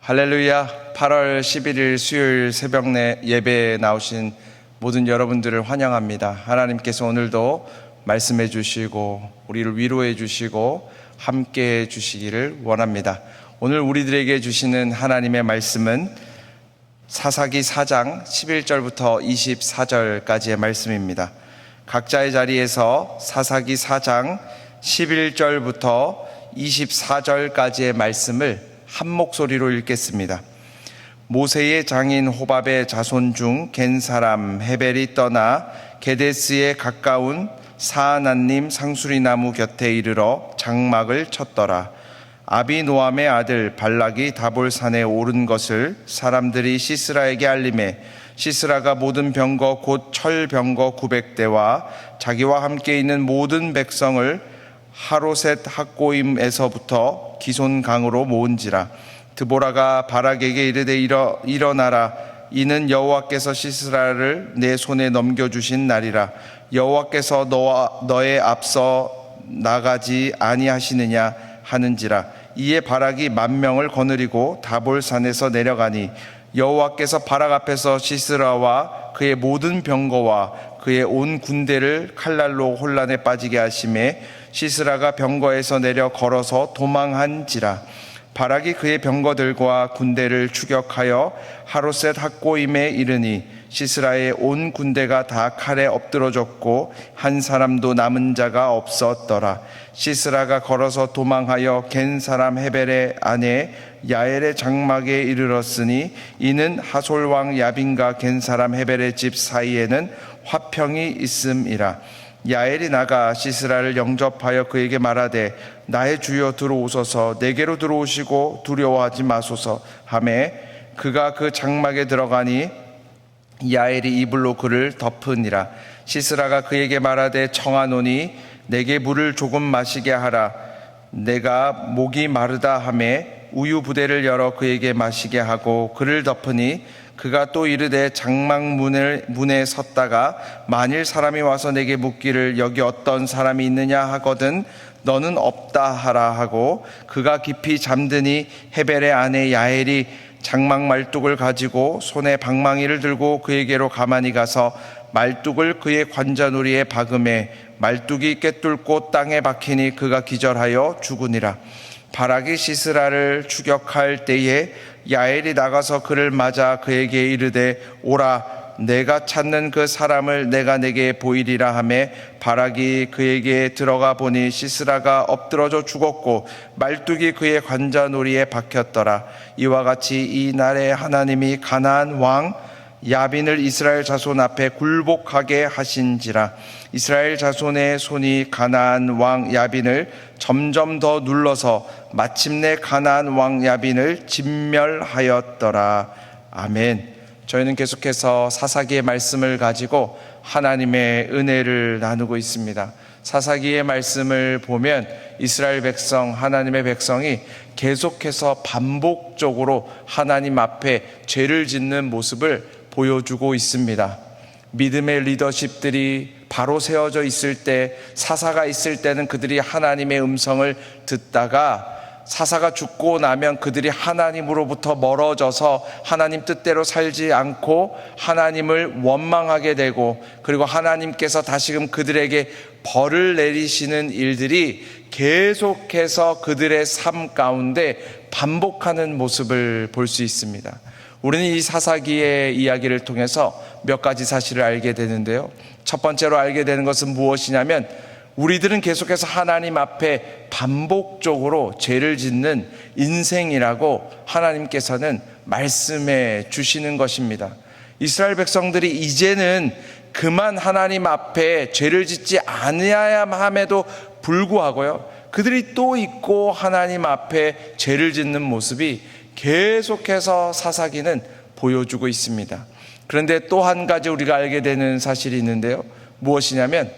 할렐루야. 8월 11일 수요일 새벽 내 예배에 나오신 모든 여러분들을 환영합니다. 하나님께서 오늘도 말씀해 주시고 우리를 위로해 주시고 함께 해 주시기를 원합니다. 오늘 우리들에게 주시는 하나님의 말씀은 사사기 4장 11절부터 24절까지의 말씀입니다. 각자의 자리에서 사사기 4장 11절부터 24절까지의 말씀을 한 목소리로 읽겠습니다. 모세의 장인 호밥의 자손 중 겐 사람 헤벨이 떠나 게데스에 가까운 사아난님 상수리나무 곁에 이르러 장막을 쳤더라. 아비노암의 아들 발락이 다볼산에 오른 것을 사람들이 시스라에게 알림해 시스라가 모든 병거 곧 철병거 900대와 자기와 함께 있는 모든 백성을 하로셋 학고임에서부터 기손강으로 모은지라. 드보라가 바락에게 이르되 일어나라. 이는 여호와께서 시스라를 내 손에 넘겨주신 날이라. 여호와께서 너의 앞서 나가지 아니하시느냐 하는지라. 이에 바락이 10,000명을 거느리고 다볼산에서 내려가니 여호와께서 바락 앞에서 시스라와 그의 모든 병거와 그의 온 군대를 칼날로 혼란에 빠지게 하심에 시스라가 병거에서 내려 걸어서 도망한지라. 바락이 그의 병거들과 군대를 추격하여 하로셋 학고임에 이르니 시스라의 온 군대가 다 칼에 엎드러졌고 한 사람도 남은 자가 없었더라. 시스라가 걸어서 도망하여 겐 사람 헤벨의 아내 야엘의 장막에 이르렀으니 이는 하솔 왕 야빈과 겐 사람 헤벨의 집 사이에는 화평이 있음이라. 야엘이 나가 시스라를 영접하여 그에게 말하되 나의 주여 들어오소서. 내게로 들어오시고 두려워하지 마소서 하매 그가 그 장막에 들어가니 야엘이 이불로 그를 덮으니라. 시스라가 그에게 말하되 청하노니 내게 물을 조금 마시게 하라. 내가 목이 마르다 하매 우유 부대를 열어 그에게 마시게 하고 그를 덮으니 그가 또 이르되 장막 문에 섰다가 만일 사람이 와서 내게 묻기를 여기 어떤 사람이 있느냐 하거든 너는 없다 하라 하고 그가 깊이 잠드니 헤벨의 아내 야엘이 장막 말뚝을 가지고 손에 방망이를 들고 그에게로 가만히 가서 말뚝을 그의 관자놀이에 박음에 말뚝이 꿰뚫고 땅에 박히니 그가 기절하여 죽으니라. 바락이 시스라를 추격할 때에 야엘이 나가서 그를 맞아 그에게 이르되 오라. 내가 찾는 그 사람을 내가 내게 보이리라 하매 바락이 그에게 들어가 보니 시스라가 엎드러져 죽었고 말뚝이 그의 관자놀이에 박혔더라. 이와 같이 이 날에 하나님이 가나안 왕 야빈을 이스라엘 자손 앞에 굴복하게 하신지라. 이스라엘 자손의 손이 가나안 왕 야빈을 점점 더 눌러서 마침내 가나안 왕 야빈을 진멸하였더라. 아멘. 저희는 계속해서 사사기의 말씀을 가지고 하나님의 은혜를 나누고 있습니다. 사사기의 말씀을 보면 이스라엘 백성, 하나님의 백성이 계속해서 반복적으로 하나님 앞에 죄를 짓는 모습을 보여주고 있습니다. 믿음의 리더십들이 바로 세워져 있을 때, 사사가 있을 때는 그들이 하나님의 음성을 듣다가 사사가 죽고 나면 그들이 하나님으로부터 멀어져서 하나님 뜻대로 살지 않고 하나님을 원망하게 되고 그리고 하나님께서 다시금 그들에게 벌을 내리시는 일들이 계속해서 그들의 삶 가운데 반복하는 모습을 볼 수 있습니다. 우리는 이 사사기의 이야기를 통해서 몇 가지 사실을 알게 되는데요. 첫 번째로 알게 되는 것은 무엇이냐면 우리들은 계속해서 하나님 앞에 반복적으로 죄를 짓는 인생이라고 하나님께서는 말씀해 주시는 것입니다. 이스라엘 백성들이 이제는 그만 하나님 앞에 죄를 짓지 않아야 함에도 불구하고요, 그들이 또 있고 하나님 앞에 죄를 짓는 모습이 계속해서 사사기는 보여주고 있습니다. 그런데 또 한 가지 우리가 알게 되는 사실이 있는데요. 무엇이냐면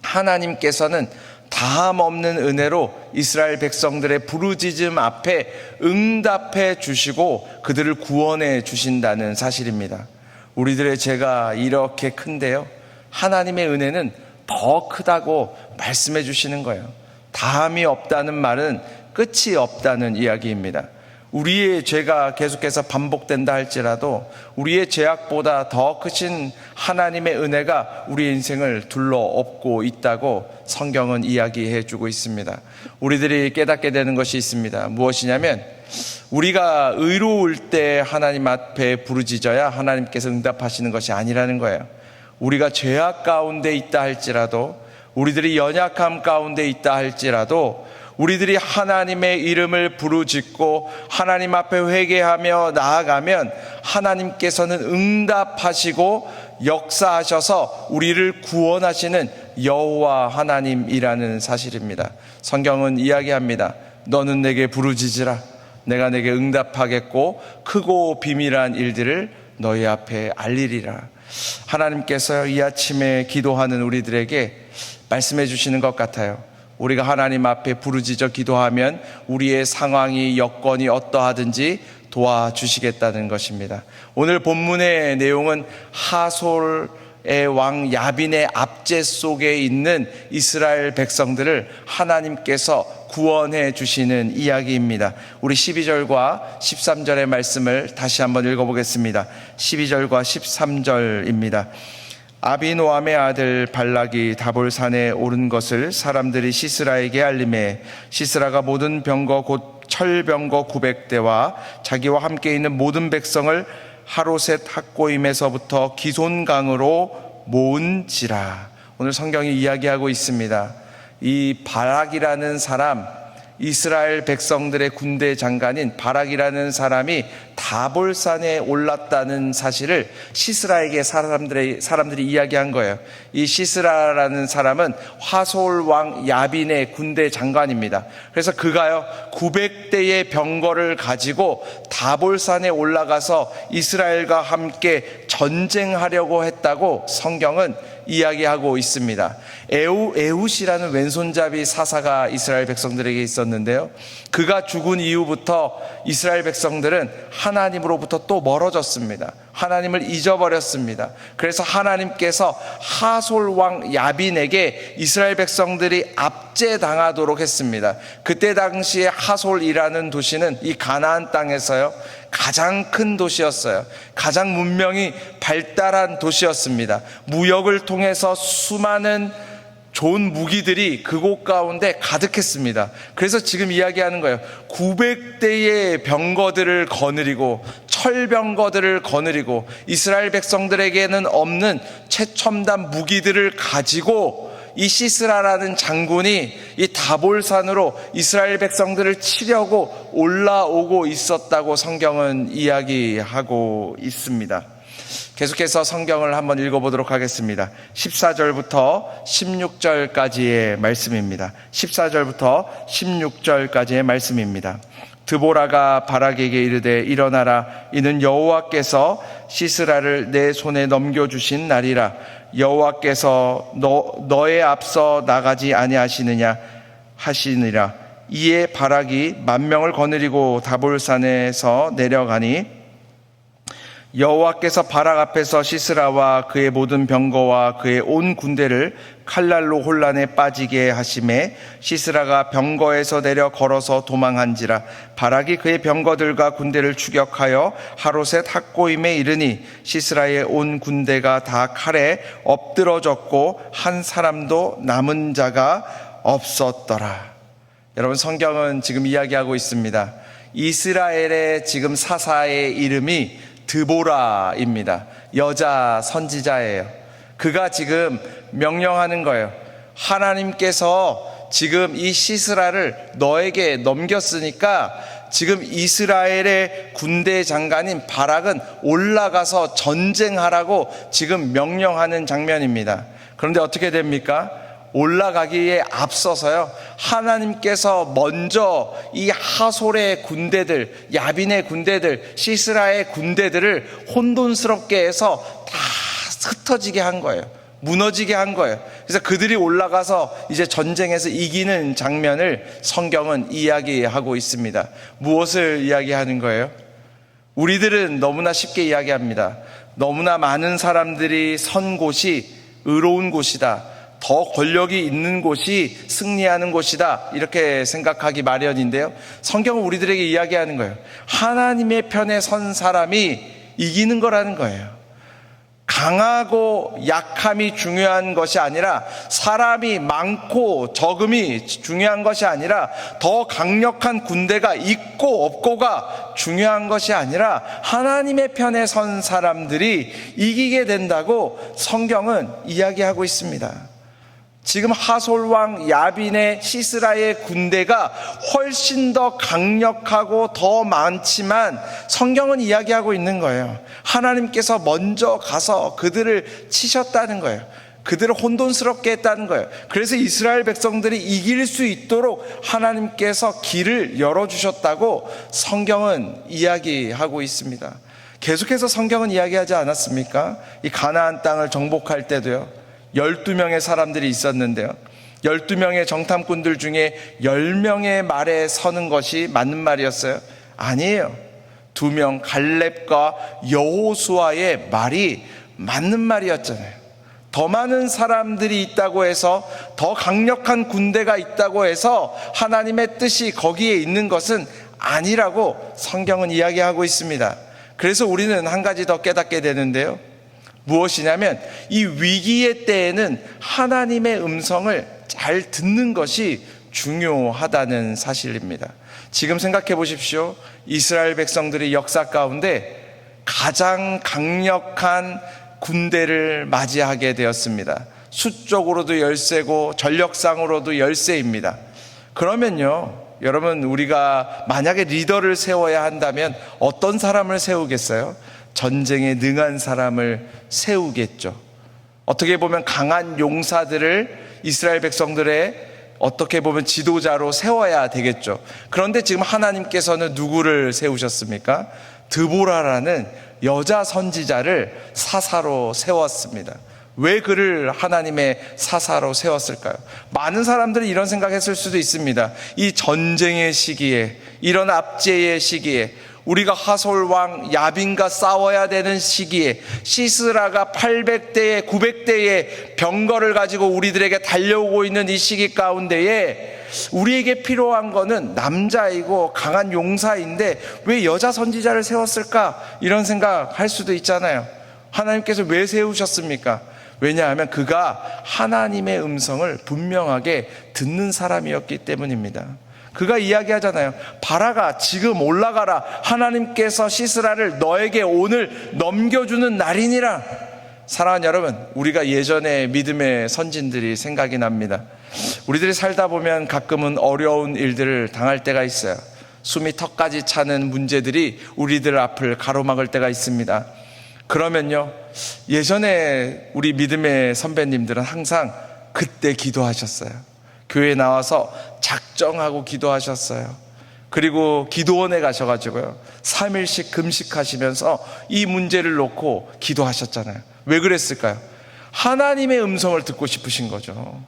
하나님께서는 다함 없는 은혜로 이스라엘 백성들의 부르짖음 앞에 응답해 주시고 그들을 구원해 주신다는 사실입니다. 우리들의 죄가 이렇게 큰데요, 하나님의 은혜는 더 크다고 말씀해 주시는 거예요. 다함이 없다는 말은 끝이 없다는 이야기입니다. 우리의 죄가 계속해서 반복된다 할지라도 우리의 죄악보다 더 크신 하나님의 은혜가 우리의 인생을 둘러엎고 있다고 성경은 이야기해 주고 있습니다. 우리들이 깨닫게 되는 것이 있습니다. 무엇이냐면 우리가 의로울 때 하나님 앞에 부르짖어야 하나님께서 응답하시는 것이 아니라는 거예요. 우리가 죄악 가운데 있다 할지라도, 우리들이 연약함 가운데 있다 할지라도, 우리들이 하나님의 이름을 부르짖고 하나님 앞에 회개하며 나아가면 하나님께서는 응답하시고 역사하셔서 우리를 구원하시는 여호와 하나님이라는 사실입니다. 성경은 이야기합니다. 너는 내게 부르짖으라. 내가 내게 응답하겠고 크고 비밀한 일들을 너희 앞에 알리리라. 하나님께서 이 아침에 기도하는 우리들에게 말씀해 주시는 것 같아요. 우리가 하나님 앞에 부르짖어 기도하면 우리의 상황이 여건이 어떠하든지 도와주시겠다는 것입니다. 오늘 본문의 내용은 하솔의 왕 야빈의 압제 속에 있는 이스라엘 백성들을 하나님께서 구원해 주시는 이야기입니다. 우리 12절과 13절의 말씀을 다시 한번 읽어보겠습니다. 12절과 13절입니다. 아비노암의 아들 발락이 다볼산에 오른 것을 사람들이 시스라에게 알림해 시스라가 모든 병거 곧 철병거 900대와 자기와 함께 있는 모든 백성을 하로셋 학고임에서부터 기손강으로 모은지라. 오늘 성경이 이야기하고 있습니다. 이 바락이라는 사람, 이스라엘 백성들의 군대 장관인 바락이라는 사람이 다볼산에 올랐다는 사실을 시스라에게 사람들이 이야기한 거예요. 이 시스라라는 사람은 하솔 왕 야빈의 군대 장관입니다. 그래서 그가요 900대의 병거를 가지고 다볼산에 올라가서 이스라엘과 함께 전쟁하려고 했다고 성경은 이야기하고 있습니다. 에훗이라는 왼손잡이 사사가 이스라엘 백성들에게 있었는데요, 그가 죽은 이후부터 이스라엘 백성들은 하나님으로부터 또 멀어졌습니다. 하나님을 잊어버렸습니다. 그래서 하나님께서 하솔 왕 야빈에게 이스라엘 백성들이 압제당하도록 했습니다. 그때 당시에 하솔이라는 도시는 이 가나안 땅에서요 가장 큰 도시였어요. 가장 문명이 발달한 도시였습니다. 무역을 통해서 수많은 좋은 무기들이 그곳 가운데 가득했습니다. 그래서 지금 이야기하는 거예요. 900대의 병거들을 거느리고 철병거들을 거느리고 이스라엘 백성들에게는 없는 최첨단 무기들을 가지고 이 시스라라는 장군이 이 다볼산으로 이스라엘 백성들을 치려고 올라오고 있었다고 성경은 이야기하고 있습니다. 계속해서 성경을 한번 읽어보도록 하겠습니다. 14절부터 16절까지의 말씀입니다. 14절부터 16절까지의 말씀입니다. 드보라가 바락에게 이르되 일어나라, 이는 여호와께서 시스라를 내 손에 넘겨주신 날이라. 여호와께서 너의 앞서 나가지 아니하시느냐 하시니라. 이에 바락이 10,000명을 거느리고 다볼산에서 내려가니 여호와께서 바락 앞에서 시스라와 그의 모든 병거와 그의 온 군대를 칼날로 혼란에 빠지게 하심에 시스라가 병거에서 내려 걸어서 도망한지라. 바락이 그의 병거들과 군대를 추격하여 하로셋 학고임에 이르니 시스라의 온 군대가 다 칼에 엎드러졌고 한 사람도 남은 자가 없었더라. 여러분, 성경은 지금 이야기하고 있습니다. 이스라엘의 지금 사사의 이름이 드보라입니다. 여자 선지자예요. 그가 지금 명령하는 거예요. 하나님께서 지금 이 시스라를 너에게 넘겼으니까 지금 이스라엘의 군대 장관인 바락은 올라가서 전쟁하라고 지금 명령하는 장면입니다. 그런데 어떻게 됩니까? 올라가기에 앞서서요, 하나님께서 먼저 이 하솔의 군대들, 야빈의 군대들, 시스라의 군대들을 혼돈스럽게 해서 다 흩어지게 한 거예요. 무너지게 한 거예요. 그래서 그들이 올라가서 이제 전쟁에서 이기는 장면을 성경은 이야기하고 있습니다. 무엇을 이야기하는 거예요? 우리들은 너무나 쉽게 이야기합니다. 너무나 많은 사람들이 선 곳이 의로운 곳이다. 더 권력이 있는 곳이 승리하는 곳이다, 이렇게 생각하기 마련인데요, 성경은 우리들에게 이야기하는 거예요. 하나님의 편에 선 사람이 이기는 거라는 거예요. 강하고 약함이 중요한 것이 아니라, 사람이 많고 적음이 중요한 것이 아니라, 더 강력한 군대가 있고 없고가 중요한 것이 아니라, 하나님의 편에 선 사람들이 이기게 된다고 성경은 이야기하고 있습니다. 지금 하솔왕 야빈의 시스라의 군대가 훨씬 더 강력하고 더 많지만, 성경은 이야기하고 있는 거예요. 하나님께서 먼저 가서 그들을 치셨다는 거예요. 그들을 혼돈스럽게 했다는 거예요. 그래서 이스라엘 백성들이 이길 수 있도록 하나님께서 길을 열어주셨다고 성경은 이야기하고 있습니다. 계속해서 성경은 이야기하지 않았습니까? 이 가나안 땅을 정복할 때도요, 12명의 사람들이 있었는데요, 12명의 정탐꾼들 중에 10명의 말에 서는 것이 맞는 말이었어요? 아니에요. 2명 갈렙과 여호수아의 말이 맞는 말이었잖아요. 더 많은 사람들이 있다고 해서, 더 강력한 군대가 있다고 해서 하나님의 뜻이 거기에 있는 것은 아니라고 성경은 이야기하고 있습니다. 그래서 우리는 한 가지 더 깨닫게 되는데요, 무엇이냐면, 이 위기의 때에는 하나님의 음성을 잘 듣는 것이 중요하다는 사실입니다. 지금 생각해 보십시오. 이스라엘 백성들이 역사 가운데 가장 강력한 군대를 맞이하게 되었습니다. 수적으로도 열세고 전력상으로도 열세입니다. 그러면요, 여러분, 우리가 만약에 리더를 세워야 한다면 어떤 사람을 세우겠어요? 전쟁에 능한 사람을 세우겠죠. 어떻게 보면 강한 용사들을 이스라엘 백성들의 어떻게 보면 지도자로 세워야 되겠죠. 그런데 지금 하나님께서는 누구를 세우셨습니까? 드보라라는 여자 선지자를 사사로 세웠습니다. 왜 그를 하나님의 사사로 세웠을까요? 많은 사람들이 이런 생각했을 수도 있습니다. 이 전쟁의 시기에, 이런 압제의 시기에, 우리가 하솔왕 야빈과 싸워야 되는 시기에, 시스라가 800대의 900대의 병거를 가지고 우리들에게 달려오고 있는 이 시기 가운데에 우리에게 필요한 거는 남자이고 강한 용사인데 왜 여자 선지자를 세웠을까? 이런 생각할 수도 있잖아요. 하나님께서 왜 세우셨습니까? 왜냐하면 그가 하나님의 음성을 분명하게 듣는 사람이었기 때문입니다. 그가 이야기하잖아요. 바라가 지금 올라가라. 하나님께서 시스라를 너에게 오늘 넘겨주는 날이니라. 사랑하는 여러분, 우리가 예전에 믿음의 선진들이 생각이 납니다. 우리들이 살다 보면 가끔은 어려운 일들을 당할 때가 있어요. 숨이 턱까지 차는 문제들이 우리들 앞을 가로막을 때가 있습니다. 그러면요, 예전에 우리 믿음의 선배님들은 항상 그때 기도하셨어요. 교회에 나와서 작정하고 기도하셨어요. 그리고 기도원에 가셔가지고요, 3일씩 금식하시면서 이 문제를 놓고 기도하셨잖아요. 왜 그랬을까요? 하나님의 음성을 듣고 싶으신 거죠.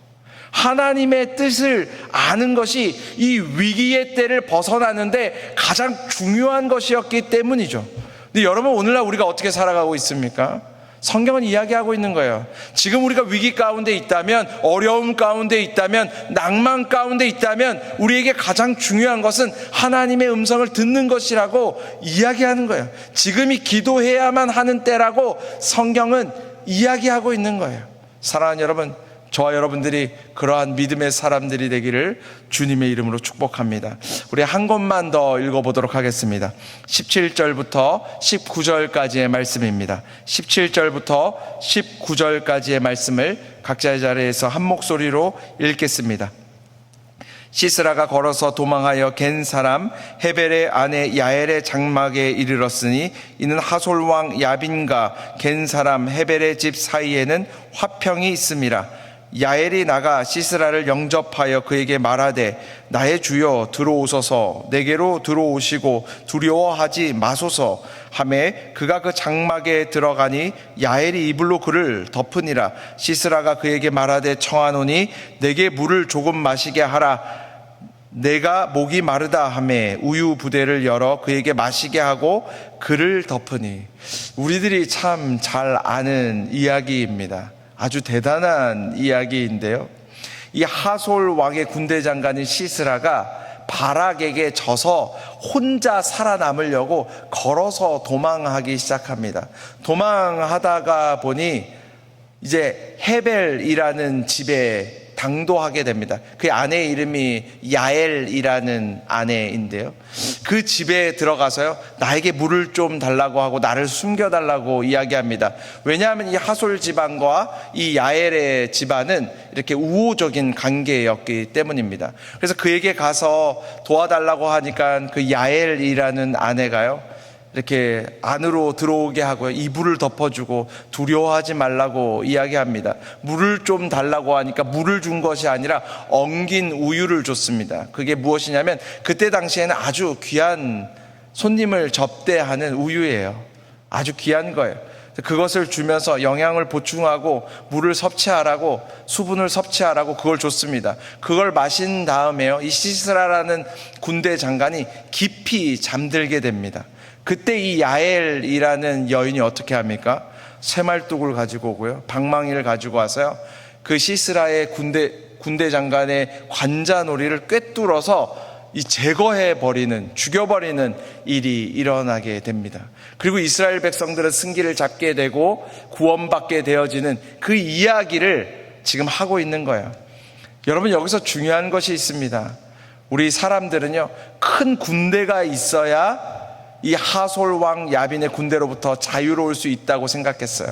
하나님의 뜻을 아는 것이 이 위기의 때를 벗어나는데 가장 중요한 것이었기 때문이죠. 근데 여러분, 오늘날 우리가 어떻게 살아가고 있습니까? 성경은 이야기하고 있는 거예요. 지금 우리가 위기 가운데 있다면, 어려움 가운데 있다면, 낭만 가운데 있다면 우리에게 가장 중요한 것은 하나님의 음성을 듣는 것이라고 이야기하는 거예요. 지금이 기도해야만 하는 때라고 성경은 이야기하고 있는 거예요. 사랑하는 여러분, 저와 여러분들이 그러한 믿음의 사람들이 되기를 주님의 이름으로 축복합니다. 우리 한 권만 더 읽어보도록 하겠습니다. 17절부터 19절까지의 말씀입니다. 17절부터 19절까지의 말씀을 각자의 자리에서 한 목소리로 읽겠습니다. 시스라가 걸어서 도망하여 겐 사람 헤벨의 아내 야엘의 장막에 이르렀으니 이는 하솔왕 야빈과 겐 사람 헤벨의 집 사이에는 화평이 있음이라. 야엘이 나가 시스라를 영접하여 그에게 말하되 나의 주여 들어오소서, 내게로 들어오시고 두려워하지 마소서 하매 그가 그 장막에 들어가니 야엘이 이불로 그를 덮으니라. 시스라가 그에게 말하되 청하노니 내게 물을 조금 마시게 하라. 내가 목이 마르다 하매 우유 부대를 열어 그에게 마시게 하고 그를 덮으니. 우리들이 참 잘 아는 이야기입니다. 아주 대단한 이야기인데요. 이 하솔 왕의 군대 장관인 시스라가 바락에게 져서 혼자 살아남으려고 걸어서 도망하기 시작합니다. 도망하다가 보니 이제 헤벨이라는 집에 당도하게 됩니다. 그 아내 이름이 야엘이라는 아내인데요. 그 집에 들어가서요, 나에게 물을 좀 달라고 하고 나를 숨겨달라고 이야기합니다. 왜냐하면 이 하솔 집안과 이 야엘의 집안은 이렇게 우호적인 관계였기 때문입니다. 그래서 그에게 가서 도와달라고 하니까 그 야엘이라는 아내가요, 이렇게 안으로 들어오게 하고요, 이불을 덮어주고 두려워하지 말라고 이야기합니다. 물을 좀 달라고 하니까 물을 준 것이 아니라 엉긴 우유를 줬습니다. 그게 무엇이냐면 그때 당시에는 아주 귀한 손님을 접대하는 우유예요. 아주 귀한 거예요. 그것을 주면서 영양을 보충하고 물을 섭취하라고, 수분을 섭취하라고 그걸 줬습니다. 그걸 마신 다음에요, 이 시스라라는 군대 장관이 깊이 잠들게 됩니다. 그때 이 야엘이라는 여인이 어떻게 합니까? 쇠말뚝을 가지고 오고요, 방망이를 가지고 와서요, 그 시스라의 군대 장관의 관자놀이를 꿰뚫어서 이 제거해버리는, 죽여버리는 일이 일어나게 됩니다. 그리고 이스라엘 백성들은 승기를 잡게 되고 구원받게 되어지는 그 이야기를 지금 하고 있는 거예요. 여러분, 여기서 중요한 것이 있습니다. 우리 사람들은요, 큰 군대가 있어야 이 하솔 왕 야빈의 군대로부터 자유로울 수 있다고 생각했어요.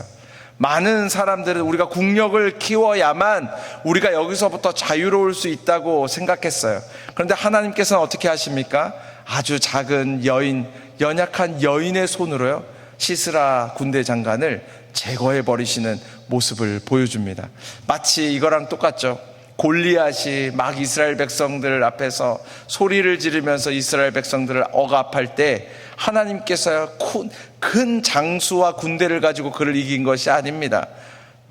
많은 사람들은 우리가 국력을 키워야만 우리가 여기서부터 자유로울 수 있다고 생각했어요. 그런데 하나님께서는 어떻게 하십니까? 아주 작은 여인, 연약한 여인의 손으로요, 시스라 군대 장관을 제거해버리시는 모습을 보여줍니다. 마치 이거랑 똑같죠. 골리앗이 막 이스라엘 백성들 앞에서 소리를 지르면서 이스라엘 백성들을 억압할 때 하나님께서요, 큰 장수와 군대를 가지고 그를 이긴 것이 아닙니다.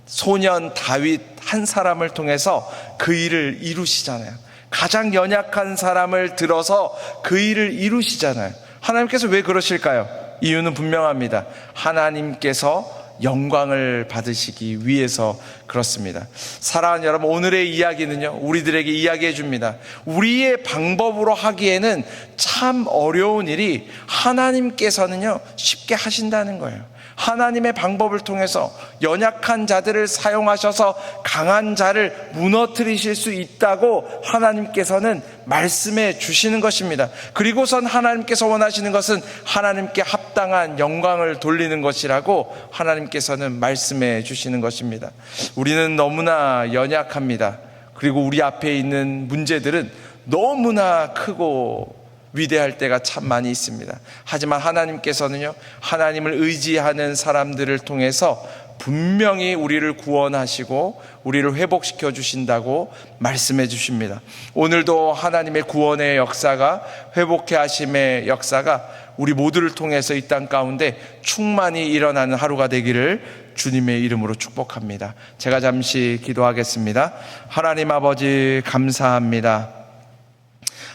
소년 다윗 한 사람을 통해서 그 일을 이루시잖아요. 가장 연약한 사람을 들어서 그 일을 이루시잖아요. 하나님께서 왜 그러실까요? 이유는 분명합니다. 하나님께서 영광을 받으시기 위해서 그렇습니다. 사랑하는 여러분, 오늘의 이야기는요, 우리들에게 이야기해 줍니다. 우리의 방법으로 하기에는 참 어려운 일이 하나님께서는요, 쉽게 하신다는 거예요. 하나님의 방법을 통해서 연약한 자들을 사용하셔서 강한 자를 무너뜨리실 수 있다고 하나님께서는 말씀해 주시는 것입니다. 그리고선 하나님께서 원하시는 것은 하나님께 합당한 영광을 돌리는 것이라고 하나님께서는 말씀해 주시는 것입니다. 우리는 너무나 연약합니다. 그리고 우리 앞에 있는 문제들은 너무나 크고 위대할 때가 참 많이 있습니다. 하지만 하나님께서는요, 하나님을 의지하는 사람들을 통해서 분명히 우리를 구원하시고 우리를 회복시켜 주신다고 말씀해 주십니다. 오늘도 하나님의 구원의 역사가, 회복해 하심의 역사가 우리 모두를 통해서 이 땅 가운데 충만히 일어나는 하루가 되기를 주님의 이름으로 축복합니다. 제가 잠시 기도하겠습니다. 하나님 아버지, 감사합니다.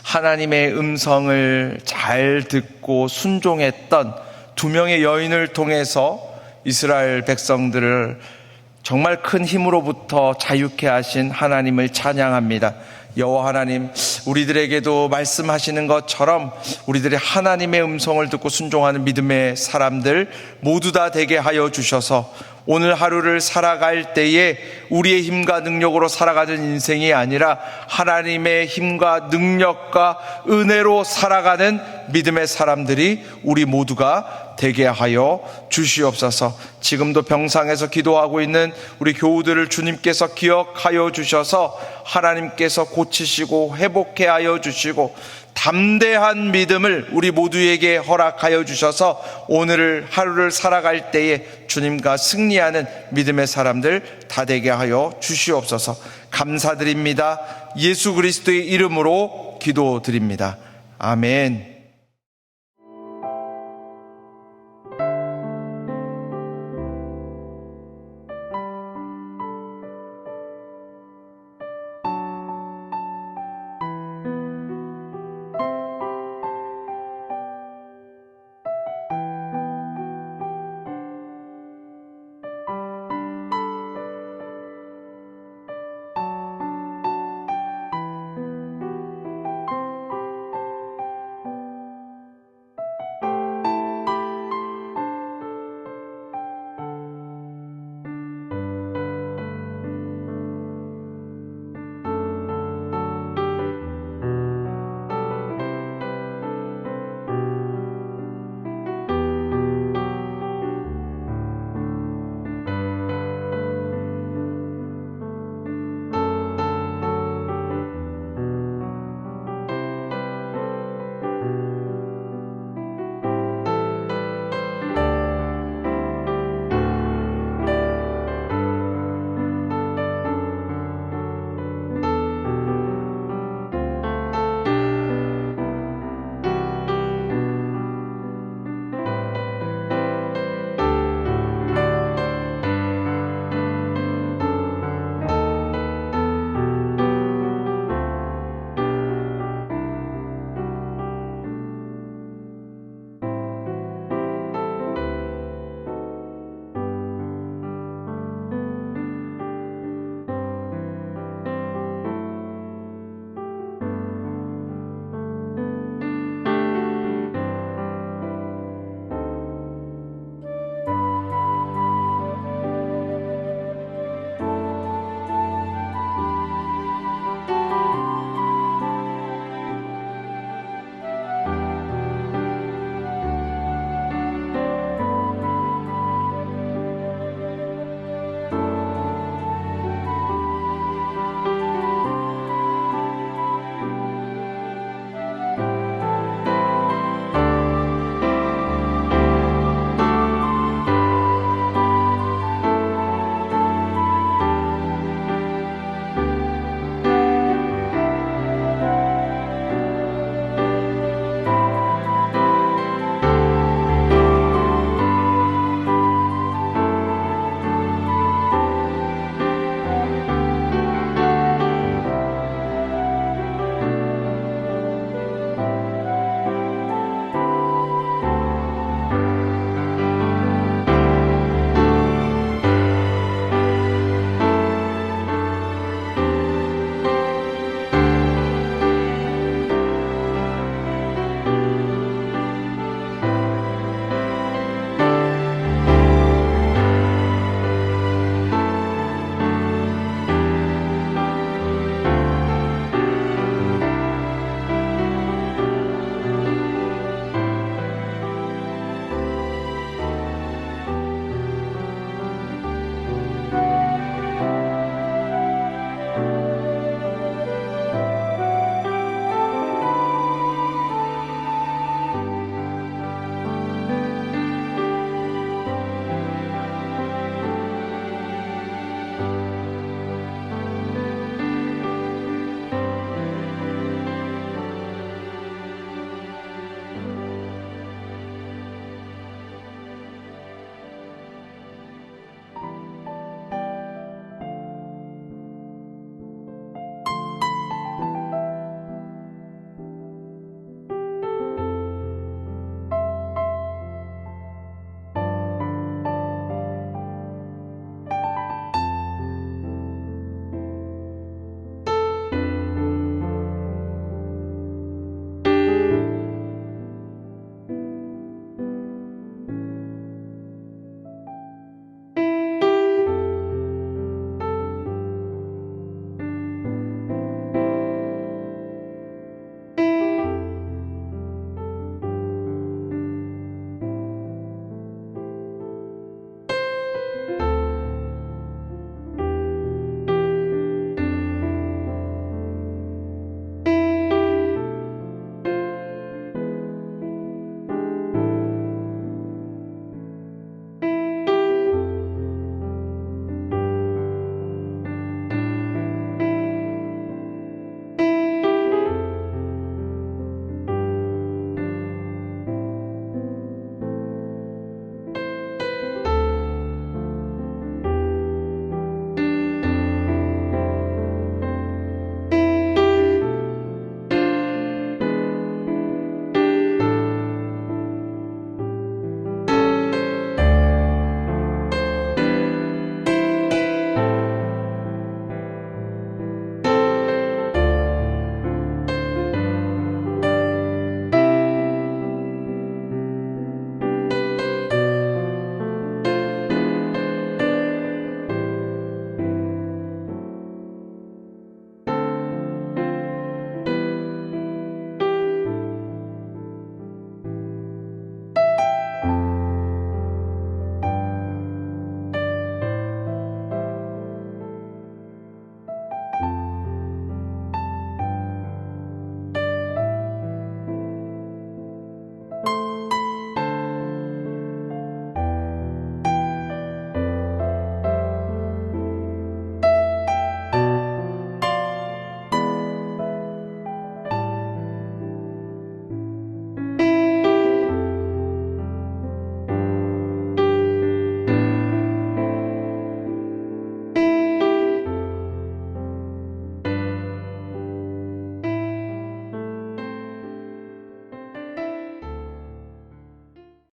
하나님의 음성을 잘 듣고 순종했던 두 명의 여인을 통해서 이스라엘 백성들을 정말 큰 힘으로부터 자유케 하신 하나님을 찬양합니다. 여호와 하나님, 우리들에게도 말씀하시는 것처럼 우리들이 하나님의 음성을 듣고 순종하는 믿음의 사람들 모두 다 되게 하여 주셔서 오늘 하루를 살아갈 때에 우리의 힘과 능력으로 살아가는 인생이 아니라 하나님의 힘과 능력과 은혜로 살아가는 믿음의 사람들이 우리 모두가 되게 하여 주시옵소서. 지금도 병상에서 기도하고 있는 우리 교우들을 주님께서 기억하여 주셔서 하나님께서 고치시고 회복해 하여 주시고 담대한 믿음을 우리 모두에게 허락하여 주셔서 오늘을 하루를 살아갈 때에 주님과 승리하는 믿음의 사람들 다 되게 하여 주시옵소서. 감사드립니다. 예수 그리스도의 이름으로 기도드립니다. 아멘.